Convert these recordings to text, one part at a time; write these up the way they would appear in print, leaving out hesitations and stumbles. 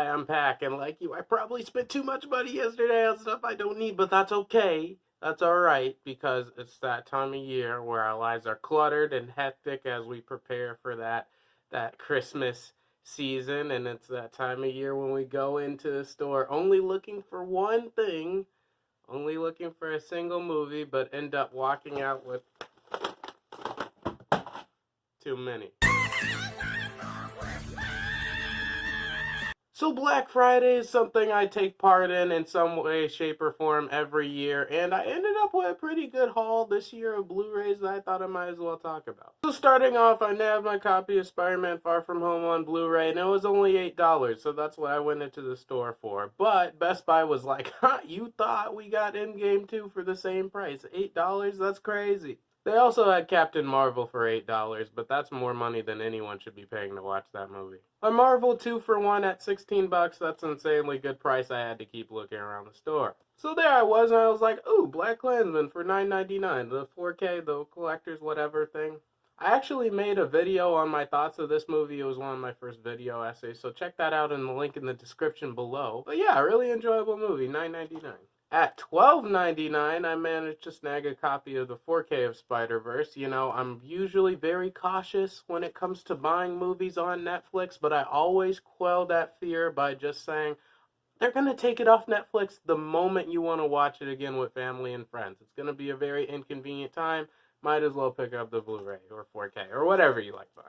I'm Pack, and like you, I probably spent too much money yesterday on stuff I don't need, but that's okay. That's alright, because it's that time of year where our lives are cluttered and hectic as we prepare for that Christmas season, and it's that time of year when we go into the store only looking for one thing, only looking for a single movie, but end up walking out with too many. So Black Friday is something I take part in some way, shape, or form every year, and I ended up with a pretty good haul this year of Blu-rays that I thought I might as well talk about. So starting off, I nabbed my copy of Spider-Man Far From Home on Blu-ray, and it was only $8, so that's what I went into the store for. But Best Buy was like, "Ha, you thought we got Endgame 2 for the same price? $8? That's crazy." They also had Captain Marvel for $8, but that's more money than anyone should be paying to watch that movie. A Marvel 2 for 1 at $16, that's an insanely good price. I had to keep looking around the store. So there I was, and I was like, ooh, Black Klansman for $9.99, the 4K, the collector's whatever thing. I actually made a video on my thoughts of this movie. It was one of my first video essays, so check that out in the link in the description below. But yeah, really enjoyable movie, $9.99. At $12.99, I managed to snag a copy of the 4K of Spiderverse. You know, I'm usually very cautious when it comes to buying movies on Netflix, but I always quell that fear by just saying, they're going to take it off Netflix the moment you want to watch it again with family and friends. It's going to be a very inconvenient time. Might as well pick up the Blu-ray or 4K or whatever you like buying.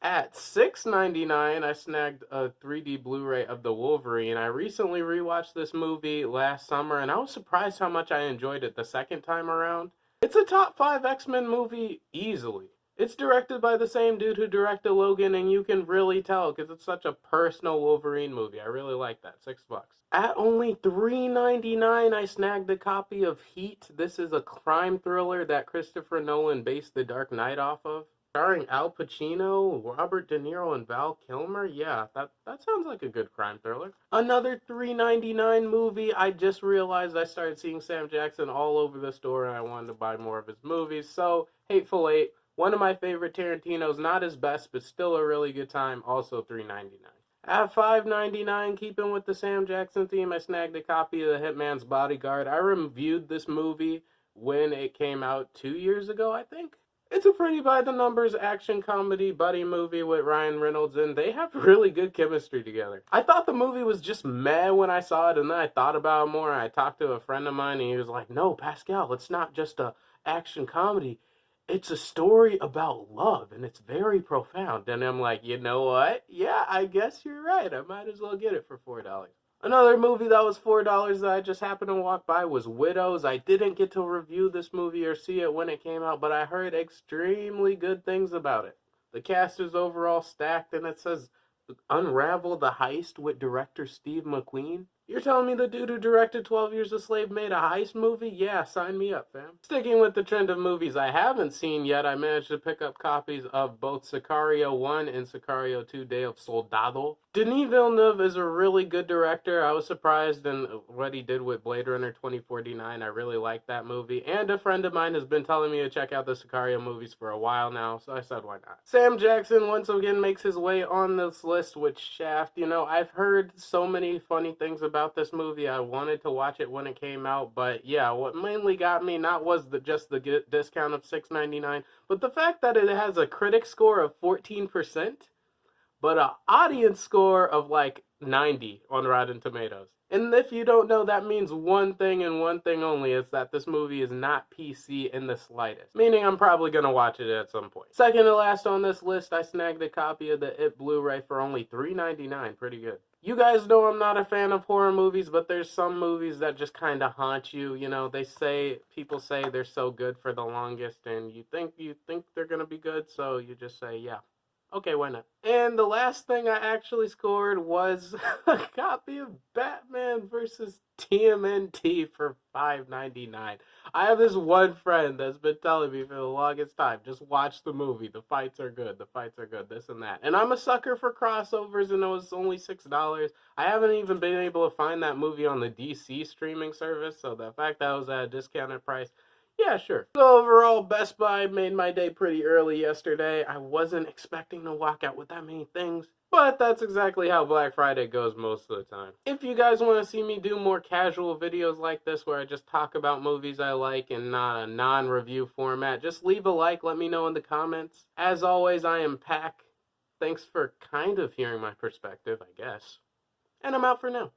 At $6.99, I snagged a 3D Blu-ray of the Wolverine. I recently rewatched this movie last summer, and I was surprised how much I enjoyed it the second time around. It's a top 5 X-Men movie easily. It's directed by the same dude who directed Logan, and you can really tell because it's such a personal Wolverine movie. I really like that. $6. At only $3.99, I snagged a copy of Heat. This is a crime thriller that Christopher Nolan based The Dark Knight off of. Starring Al Pacino, Robert De Niro, and Val Kilmer? Yeah, that sounds like a good crime thriller. Another $3.99 movie. I just realized I started seeing Sam Jackson all over the store and I wanted to buy more of his movies. So, Hateful Eight, one of my favorite Tarantinos, not his best, but still a really good time, also $3.99. At $5.99, keeping with the Sam Jackson theme, I snagged a copy of the Hitman's Bodyguard. I reviewed this movie when it came out 2 years ago, I think. It's a pretty by-the-numbers action comedy buddy movie with Ryan Reynolds, and they have really good chemistry together. I thought the movie was just meh when I saw it, and then I thought about it more, and I talked to a friend of mine, and he was like, no, Pascal, it's not just a action comedy. It's a story about love, and it's very profound. And I'm like, you know what? Yeah, I guess you're right. I might as well get it for $4. Another movie that was $4 that I just happened to walk by was Widows. I didn't get to review this movie or see it when it came out, but I heard extremely good things about it. The cast is overall stacked, and it says, unravel the heist with director Steve McQueen. You're telling me the dude who directed 12 Years a Slave made a heist movie? Yeah, sign me up, fam. Sticking with the trend of movies I haven't seen yet, I managed to pick up copies of both Sicario 1 and Sicario 2 Day of Soldado. Denis Villeneuve is a really good director. I was surprised in what he did with Blade Runner 2049. I really liked that movie. And a friend of mine has been telling me to check out the Sicario movies for a while now, so I said why not. Sam Jackson once again makes his way on this list with Shaft. You know, I've heard so many funny things about this movie. I wanted to watch it when it came out, but yeah, what mainly got me was just the discount of $6.99, but the fact that it has a critic score of 14%, but an audience score of like 90 on Rotten Tomatoes. And if you don't know, that means one thing and one thing only, is that this movie is not PC in the slightest. Meaning I'm probably going to watch it at some point. Second to last on this list, I snagged a copy of the It Blu-ray for only $3.99. Pretty good. You guys know I'm not a fan of horror movies, but there's some movies that just kind of haunt you. You know, people say they're so good for the longest, and you think they're going to be good, so you just say, yeah. Okay, why not? And the last thing I actually scored was a copy of Batman vs. TMNT for $5.99. I have this one friend that's been telling me for the longest time, just watch the movie. The fights are good. The fights are good. This and that. And I'm a sucker for crossovers, and it was only $6. I haven't even been able to find that movie on the DC streaming service, so the fact that it was at a discounted price, yeah, sure. So overall, Best Buy made my day pretty early yesterday. I wasn't expecting to walk out with that many things. But that's exactly how Black Friday goes most of the time. If you guys want to see me do more casual videos like this where I just talk about movies I like and not a non-review format, just leave a like, let me know in the comments. As always, I am Pac. Thanks for kind of hearing my perspective, I guess. And I'm out for now.